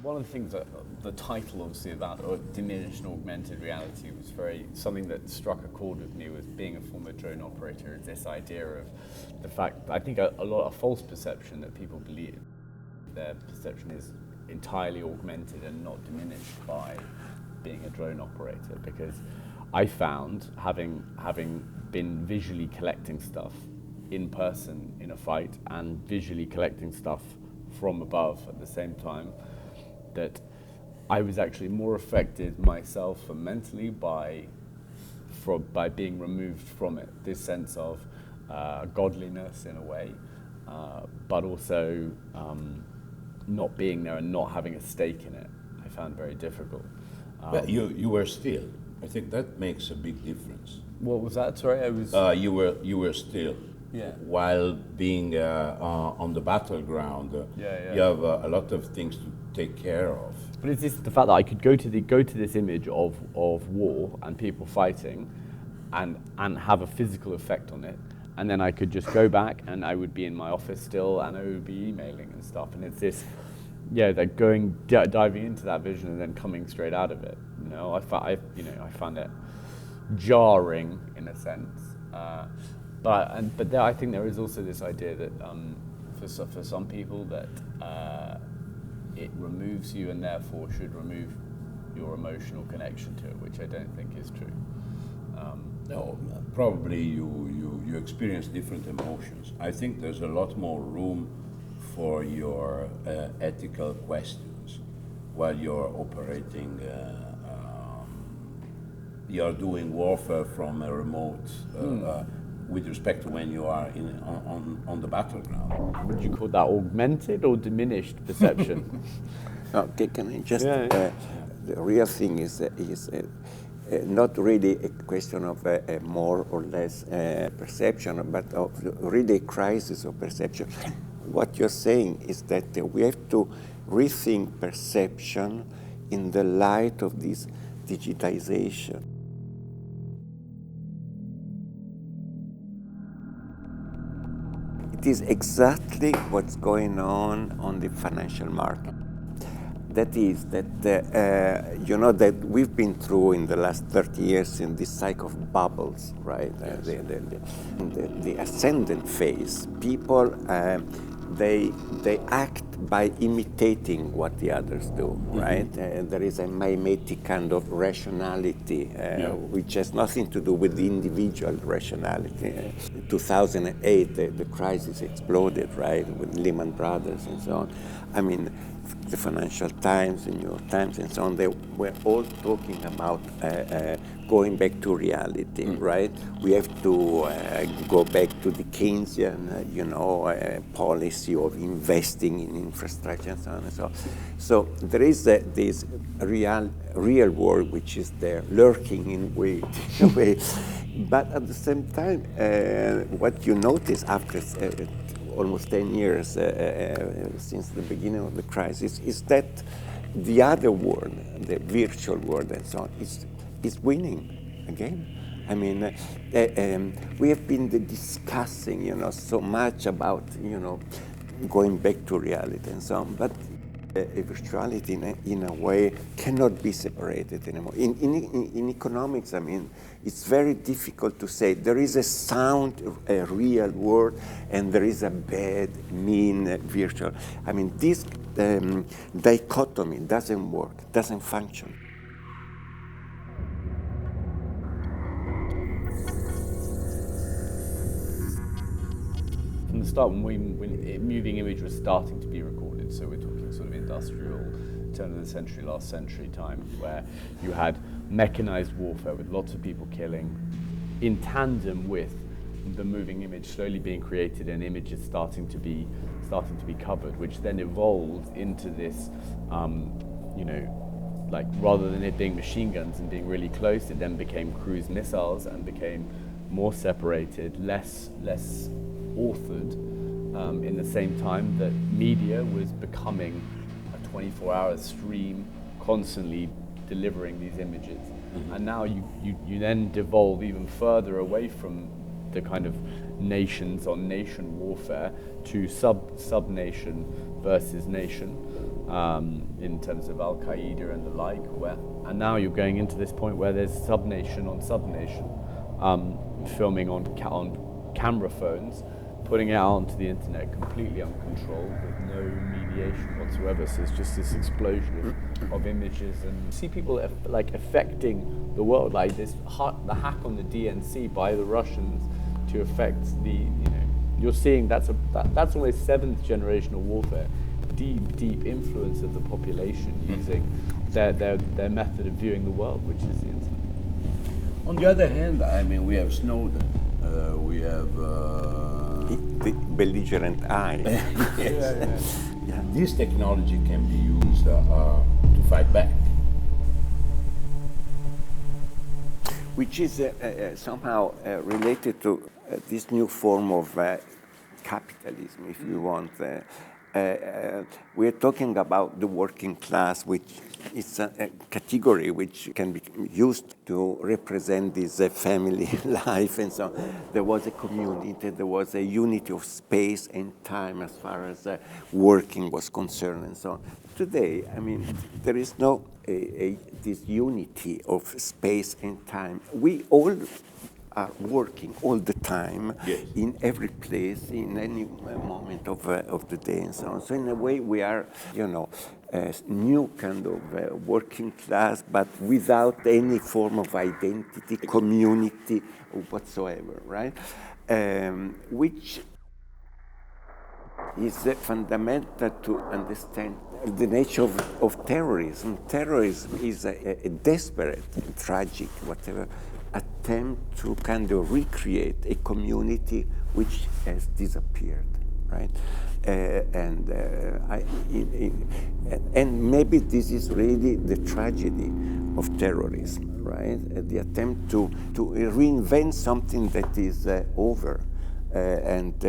one of the things that the title, obviously, about diminished and augmented reality was something that struck a chord with me. Was being a former drone operator, is this idea of the fact, I think a lot of false perception that people believe their perception is entirely augmented and not diminished by being a drone operator, because I found, having been visually collecting stuff in person in a fight and visually collecting stuff from above at the same time, that I was actually more affected myself mentally by being removed from it. This sense of godliness in a way, but also not being there and not having a stake in it, I found very difficult. But you were still. I think that makes a big difference. What was that? Sorry, I was. You were still. Yeah. While being on the battleground, you have a lot of things to take care of. But it's just the fact that I could go to this image of war and people fighting, and have a physical effect on it, and then I could just go back and I would be in my office still, and I would be emailing and stuff. And it's this, like diving into that vision and then coming straight out of it. I found it jarring in a sense. But there, I think there is also this idea that for some people that it removes you and therefore should remove your emotional connection to it, which I don't think is true. No, probably you experience different emotions. I think there's a lot more room for your ethical questions while you're operating. You're doing warfare from a remote. With respect to when you are on the battleground. Would you call that augmented or diminished perception? Okay, can I just... the real thing is not really a question of more or less perception, but of really a crisis of perception. What you're saying is that we have to rethink perception in the light of this digitization. It is exactly what's going on the financial market. That is that that we've been through in the last 30 years in this cycle of bubbles, right? Yes. The ascendant phase. People they act by imitating what the others do, right? There is a mimetic kind of rationality, which has nothing to do with the individual rationality. In 2008, the crisis exploded, right, with Lehman Brothers and so on. I mean, the Financial Times, the New York Times, and so on, they were all talking about going back to reality, right? We have to go back to the Keynesian, policy of investing in infrastructure and so on and so on. So there is this real world which is there, lurking in wait. But at the same time, what you notice after almost 10 years since the beginning of the crisis is that the other world, the virtual world and so on, is winning again. I mean, we have been discussing, so much about, going back to reality and so on, but virtuality in a way cannot be separated anymore. In economics, I mean, it's very difficult to say there is a sound, a real world, and there is a bad, mean, virtual. I mean, this dichotomy doesn't work, doesn't function. From the start, when moving image was starting to be recorded, so we're talking sort of industrial, turn of the century, last century time, where you had mechanized warfare with lots of people killing, in tandem with the moving image slowly being created and images starting to be covered, which then evolved into this, like rather than it being machine guns and being really close, it then became cruise missiles and became more separated, less authored, in the same time that media was becoming a 24-hour stream, constantly delivering these images. And now you then devolve even further away from the kind of nations on nation warfare to sub-nation versus nation, in terms of Al Qaeda and the like. And now you're going into this point where there's subnation on subnation, filming on camera phones, putting it out onto the internet completely uncontrolled with no mediation whatsoever. So it's just this explosion of images, and you see people affecting the world, like the hack on the DNC by the Russians to affect you're seeing that's almost seventh generational warfare, deep influence of the population using their method of viewing the world, which is the internet. On the other hand, I mean, we have Snowden, we have the belligerent eye. Yes. Yeah. This technology can be used to fight back. Which is somehow related to this new form of capitalism, if you want. We're talking about the working class, which is a category which can be used to represent this family life and so on. There was a community, there was a unity of space and time as far as working was concerned and so on. Today, I mean, there is no this unity of space and time. We all are working all the time, yes, in every place, in any moment of the day and so on. So in a way we are, a new kind of working class, but without any form of identity, community whatsoever, right? Which is fundamental to understand the nature of terrorism. Terrorism is a desperate, tragic, whatever, attempt to kind of recreate a community which has disappeared, right? And maybe this is really the tragedy of terrorism, right? The attempt to reinvent something that is over and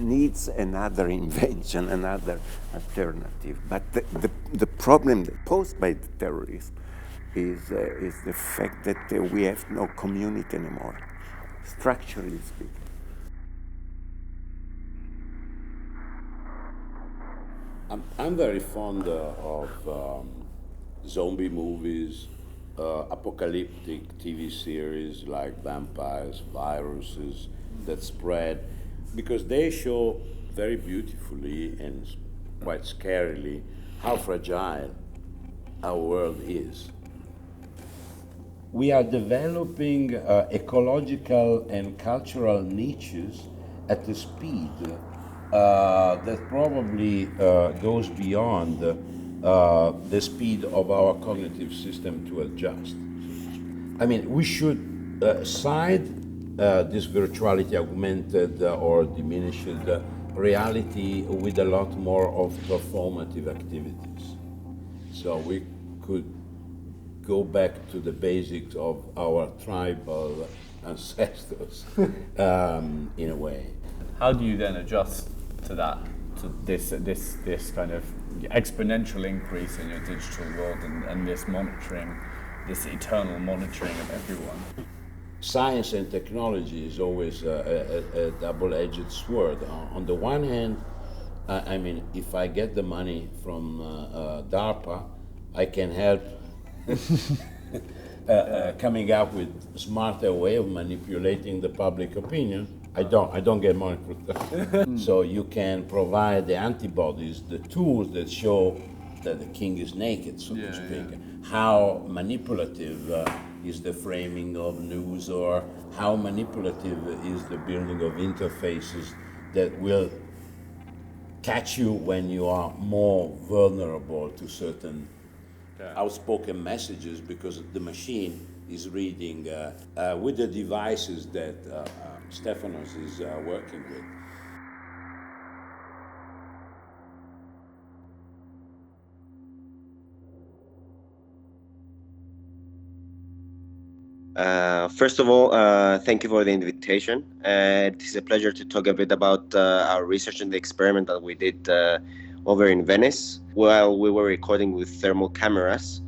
needs another invention, another alternative. But the problem posed by the terrorists is the fact that we have no community anymore, structurally speaking. I'm very fond of zombie movies, apocalyptic TV series like vampires, viruses that spread, because they show very beautifully and quite scarily how fragile our world is. We are developing ecological and cultural niches at a speed that probably goes beyond the speed of our cognitive system to adjust. I mean, we should side this virtuality augmented or diminished reality with a lot more of performative activities. So we could go back to the basics of our tribal ancestors in a way. How do you then adjust to that, to this kind of exponential increase in your digital world and this monitoring, this eternal monitoring of everyone? Science and technology is always a double-edged sword. On the one hand, I mean, if I get the money from DARPA, I can help coming up with smarter way of manipulating the public opinion. I don't get money for that. So you can provide the antibodies, the tools that show that the king is naked, so to speak. Yeah. How manipulative is the framing of news, or how manipulative is the building of interfaces that will catch you when you are more vulnerable to certain outspoken messages, because the machine is reading with the devices that Stephanos is working with. First of all, thank you for the invitation. It is a pleasure to talk a bit about our research and the experiment that we did over in Venice while we were recording with thermal cameras.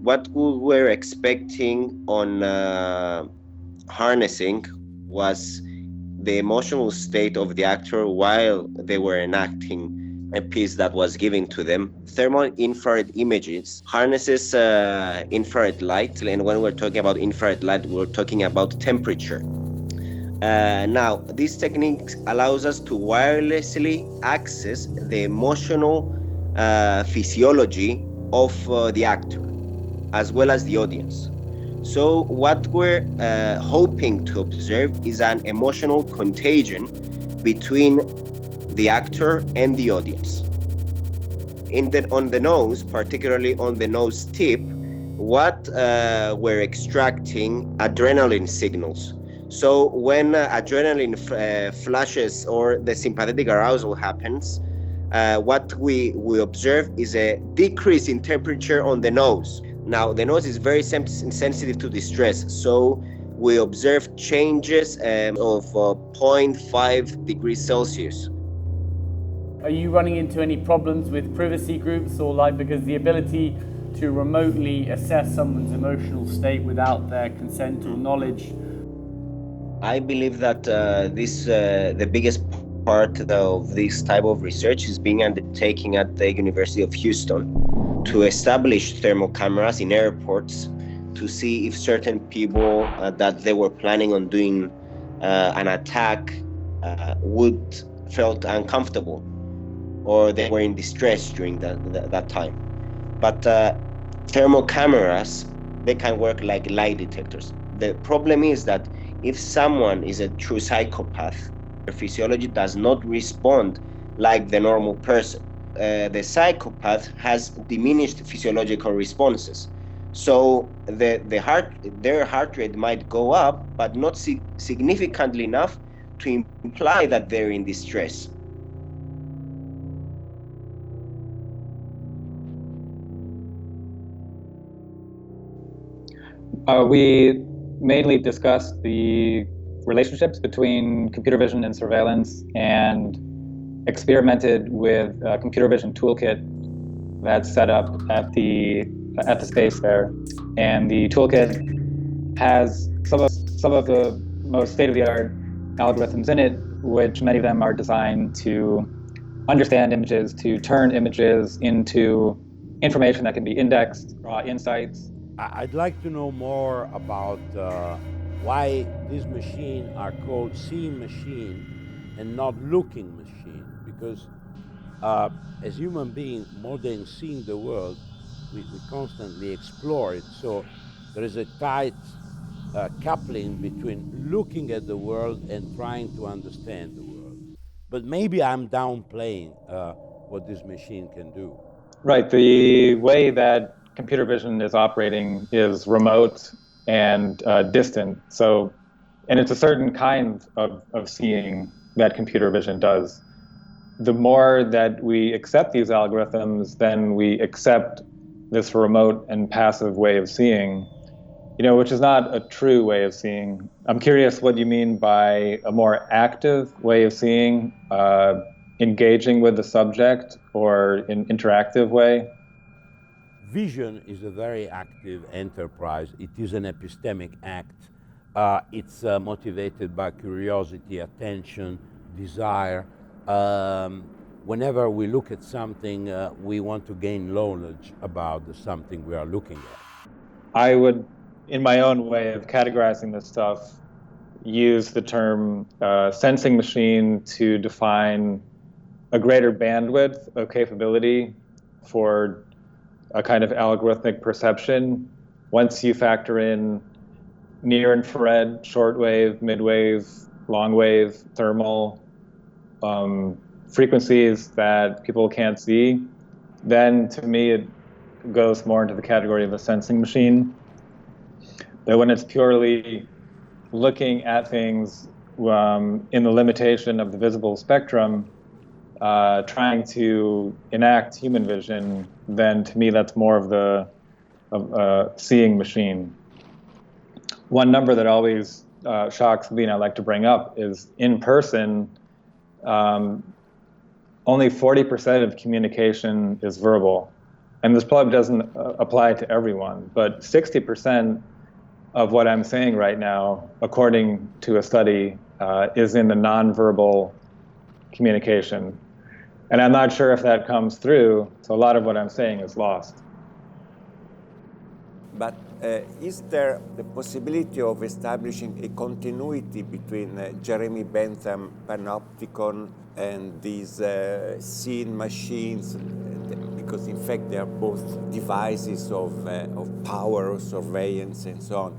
What we were expecting on harnessing was the emotional state of the actor while they were enacting a piece that was given to them. Thermal infrared images harnesses infrared light, and when we're talking about infrared light, we're talking about temperature. Now, this technique allows us to wirelessly access the emotional physiology of the actor, as well as the audience. So what we're hoping to observe is an emotional contagion between the actor and the audience. On the nose, particularly on the nose tip, what we're extracting adrenaline signals. So when adrenaline flashes or the sympathetic arousal happens, what we observe is a decrease in temperature on the nose. Now, the nose is very sensitive to distress, so we observe changes of 0.5 degrees Celsius. Are you running into any problems with privacy groups, or because the ability to remotely assess someone's emotional state without their consent or knowledge? I believe that the biggest part of this type of research is being undertaken at the University of Houston to establish thermal cameras in airports to see if certain people that they were planning on doing an attack would felt uncomfortable or they were in distress during that time. But thermal cameras, they can work like lie detectors. The problem is that if someone is a true psychopath, their physiology does not respond like the normal person. The psychopath has diminished physiological responses. So their heart rate might go up, but not significantly enough to imply that they're in distress. We mainly discussed the relationships between computer vision and surveillance, and experimented with a computer vision toolkit that's set up at the space there. And the toolkit has some of the most state-of-the-art algorithms in it, which many of them are designed to understand images, to turn images into information that can be indexed, draw insights. I'd like to know more about why these machines are called seeing machine and not looking machine. Because as human beings, more than seeing the world, we constantly explore it. So there is a tight coupling between looking at the world and trying to understand the world. But maybe I'm downplaying what this machine can do. Right. The way that computer vision is operating is remote and distant. So, and it's a certain kind of seeing that computer vision does. The more that we accept these algorithms, then we accept this remote and passive way of seeing, which is not a true way of seeing. I'm curious what you mean by a more active way of seeing, engaging with the subject, or an interactive way. Vision is a very active enterprise. It is an epistemic act. It's motivated by curiosity, attention, desire. Whenever we look at something, we want to gain knowledge about the something we are looking at. I would, in my own way of categorizing this stuff, use the term sensing machine to define a greater bandwidth of capability for a kind of algorithmic perception. Once you factor in near infrared, shortwave, midwave, longwave, thermal frequencies that people can't see, then to me it goes more into the category of a sensing machine. But when it's purely looking at things in the limitation of the visible spectrum, trying to enact human vision, then to me that's more of a seeing machine. One number that always shocks me and I like to bring up is in person, only 40% of communication is verbal. And this probably doesn't apply to everyone, but 60% of what I'm saying right now, according to a study, is in the nonverbal communication. And I'm not sure if that comes through, so a lot of what I'm saying is lost. But is there the possibility of establishing a continuity between Jeremy Bentham panopticon and these scene machines? Because in fact they are both devices of power, of surveillance, and so on.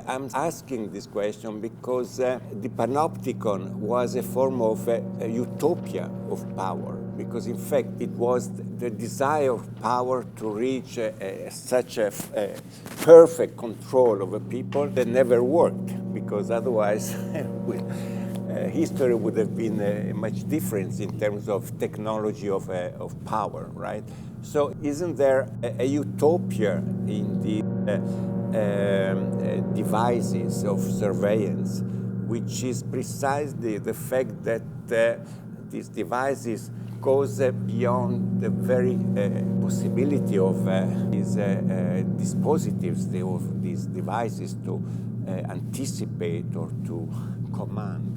I'm asking this question because the panopticon was a form of a utopia of power, because in fact it was the desire of power to reach such a perfect control over people that never worked, because otherwise history would have been much different in terms of technology of power, right? So isn't there a utopia in the devices of surveillance, which is precisely the fact that these devices goes beyond the very possibility of these dispositives, of these devices to anticipate or to command?